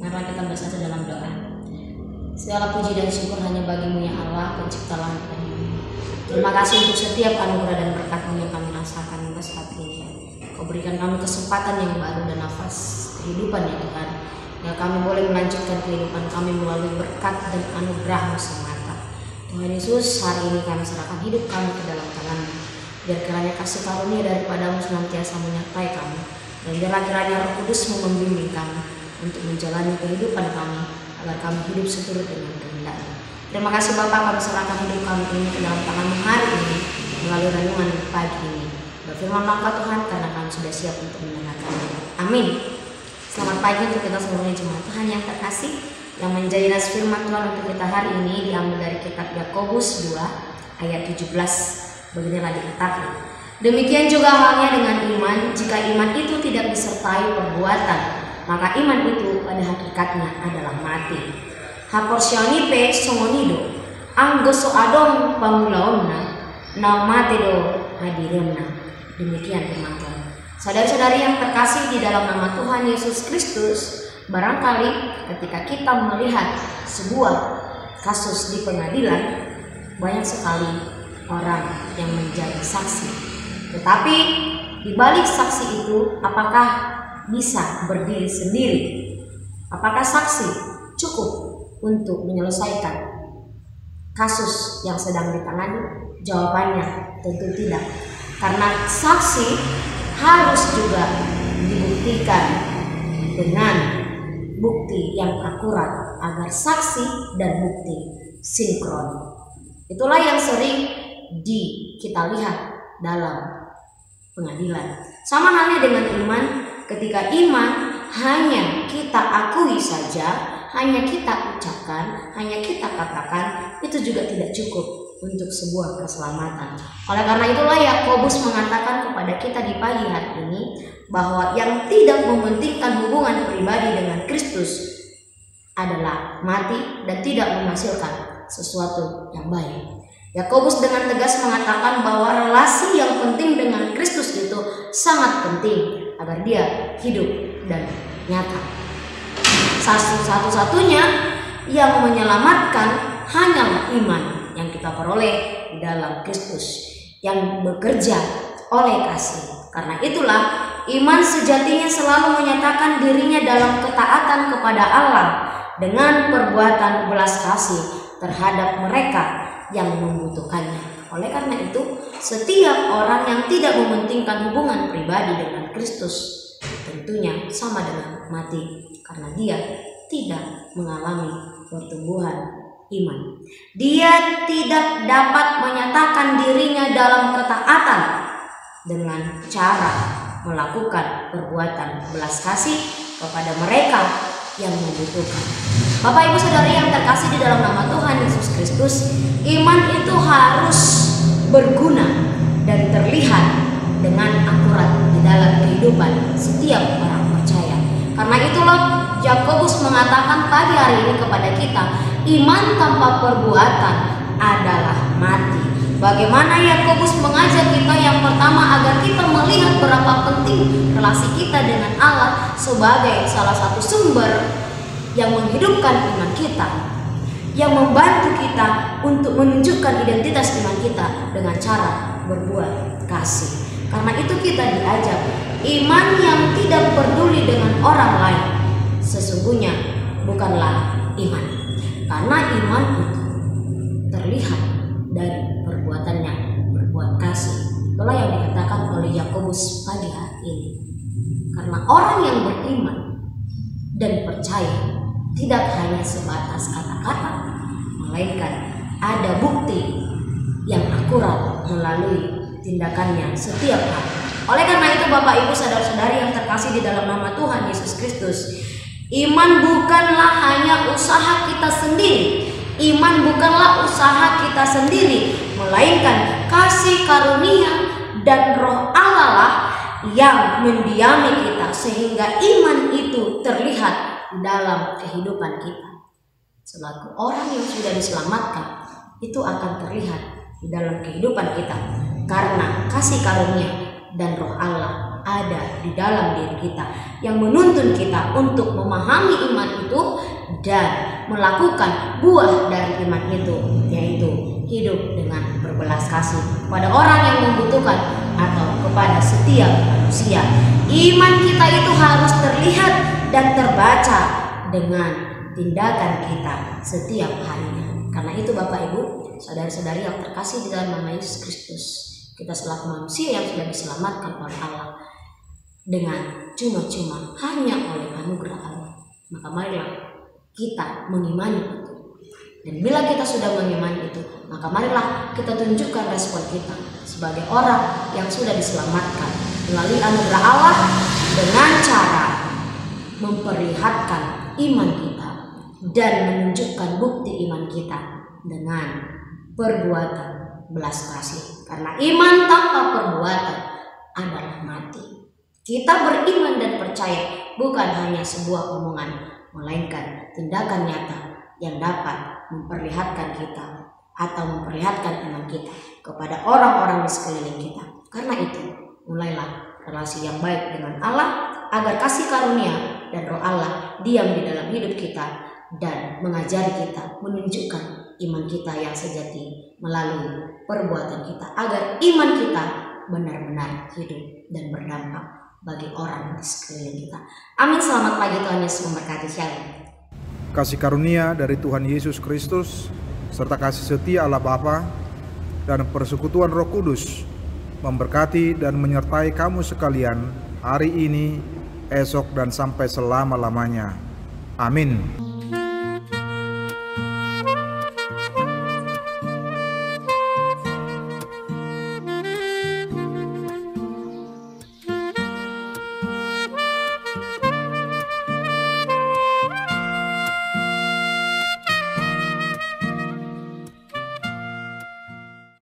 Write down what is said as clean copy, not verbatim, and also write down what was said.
Marilah kita bersatu dalam doa. Segala puji dan syukur hanya bagi-Mu ya Allah, pencipta langit dan bumi. Terima kasih untuk setiap anugerah dan berkat-Mu yang kami rasakan hingga saat ini. Kau berikan kami kesempatan yang baru dan nafas kehidupan ya Tuhan, ya kami boleh melanjutkan kehidupan kami melalui berkat dan anugerah-Mu semata. Tuhan Yesus, hari ini kami serahkan hidup kami ke dalam tangan-Mu. Biar kiranya kasih karunia daripada-Mu senantiasa menyertai kami, dan biarlah kiranya Roh Kudus-Mu membimbing kami untuk menjalani kehidupan kami, agar kami hidup seturut dengan kehendak-Mu. Terima kasih Bapa, kami serahkan hidup kami ini ke dalam tangan-Mu hari ini melalui renungan pagi ini. Berfirmanlah Engkau Tuhan, karena kami sudah siap untuk mendengarkannya. Amin. Selamat pagi untuk kita seluruhnya jemaat Tuhan yang terkasih. Yang menjadi nas firman Tuhan untuk kita hari ini diambil dari kitab Yakobus 2 ayat 17. Beginilah dikatakan, demikian juga halnya dengan iman. Jika iman itu tidak disertai perbuatan, maka iman itu pada hakikatnya adalah mati. Haporsionipe songonido anggoso adong pangulaonna naumatedo hadironna. Demikian firman Tuhan. Saudara-saudari yang terkasih di dalam nama Tuhan Yesus Kristus, barangkali ketika kita melihat sebuah kasus di pengadilan, banyak sekali orang yang menjadi saksi. Tetapi di balik saksi itu, apakah bisa berdiri sendiri? Apakah saksi cukup untuk menyelesaikan kasus yang sedang ditangani? Jawabannya tentu tidak. Karena saksi harus juga dibuktikan dengan bukti yang akurat agar saksi dan bukti sinkron. Itulah yang sering kita lihat dalam pengadilan. Sama halnya dengan iman, ketika iman hanya kita akui saja, hanya kita ucapkan, hanya kita katakan, itu juga tidak cukup untuk sebuah keselamatan. Oleh karena itulah Yakobus mengatakan kepada kita di pagi hari ini bahwa yang tidak mementingkan hubungan pribadi dengan Kristus adalah mati dan tidak menghasilkan sesuatu yang baik. Yakobus dengan tegas mengatakan bahwa relasi yang penting dengan Kristus itu sangat penting agar dia hidup dan nyata. Satu-satunya yang menyelamatkan hanyalah iman yang kita peroleh di dalam Kristus yang bekerja oleh kasih. Karena itulah iman sejatinya selalu menyatakan dirinya dalam ketaatan kepada Allah dengan perbuatan belas kasih terhadap mereka yang membutuhkannya. Oleh karena itu, setiap orang yang tidak mementingkan hubungan pribadi dengan Kristus tentunya sama dengan mati, karena dia tidak mengalami pertumbuhan iman. Dia tidak dapat menyatakan dirinya dalam ketaatan dengan cara melakukan perbuatan belas kasih kepada mereka yang membutuhkan. Bapak Ibu Saudari yang terkasih di dalam nama Tuhan Yesus Kristus, iman itu harus berguna dan terlihat dengan akurat di dalam kehidupan setiap orang percaya. Karena itulah Yakobus mengatakan pagi hari ini kepada kita, iman tanpa perbuatan adalah mati. Bagaimana Yakobus mengajak kita yang pertama agar kita melihat berapa penting relasi kita dengan Allah sebagai salah satu sumber yang menghidupkan iman kita, yang membantu kita untuk menunjukkan identitas iman kita dengan cara berbuat kasih. Karena itu kita diajak iman yang tidak peduli dengan orang lain sesungguhnya bukanlah iman. Karena iman itu terlihat dari perbuatannya, berbuat kasih. Itulah yang dikatakan oleh Yakobus pagi hari ini. Karena orang yang beriman dan percaya tidak hanya sebatas kata-kata, melainkan ada bukti yang akurat melalui tindakannya setiap hari. Oleh karena itu Bapak Ibu saudara-saudari yang terkasih di dalam nama Tuhan Yesus Kristus, iman bukanlah hanya usaha kita sendiri. Iman bukanlah usaha kita sendiri, melainkan kasih karunia dan Roh Allah lah yang mendiami kita sehingga iman itu terlihat dalam kehidupan kita. Selaku orang yang sudah diselamatkan, itu akan terlihat di dalam kehidupan kita karena kasih karunia dan Roh Allah Allah ada di dalam diri kita, yang menuntun kita untuk memahami iman itu dan melakukan buah dari iman itu, yaitu hidup dengan berbelas kasih kepada orang yang membutuhkan atau kepada setiap manusia. Iman kita itu harus terlihat dan terbaca dengan tindakan kita setiap harinya. Karena itu Bapak Ibu, saudara-saudari yang terkasih di dalam nama Yesus Kristus, kita selaku manusia yang sudah diselamatkan oleh Allah dengan cuma-cuma hanya oleh anugerah Allah, maka marilah kita mengimani itu. Dan bila kita sudah mengimani itu, maka marilah kita tunjukkan respon kita sebagai orang yang sudah diselamatkan melalui anugerah Allah dengan cara memperlihatkan iman kita dan menunjukkan bukti iman kita dengan perbuatan belas kasih. Karena iman tanpa perbuatan adalah mati. Kita beriman dan percaya bukan hanya sebuah omongan, melainkan tindakan nyata yang dapat memperlihatkan kita atau memperlihatkan iman kita kepada orang-orang di sekeliling kita. Karena itu, mulailah relasi yang baik dengan Allah agar kasih karunia dan roh Allah diam di dalam hidup kita dan mengajari kita, menunjukkan iman kita yang sejati melalui perbuatan kita, agar iman kita benar-benar hidup dan berdampak bagi orang di sekeliling kita. Amin. Selamat pagi, Tuhan Yesus memberkati. Shalom. Kasih karunia dari Tuhan Yesus Kristus serta kasih setia Allah Bapa dan persekutuan Roh Kudus memberkati dan menyertai kamu sekalian hari ini, esok, dan sampai selama-lamanya. Amin.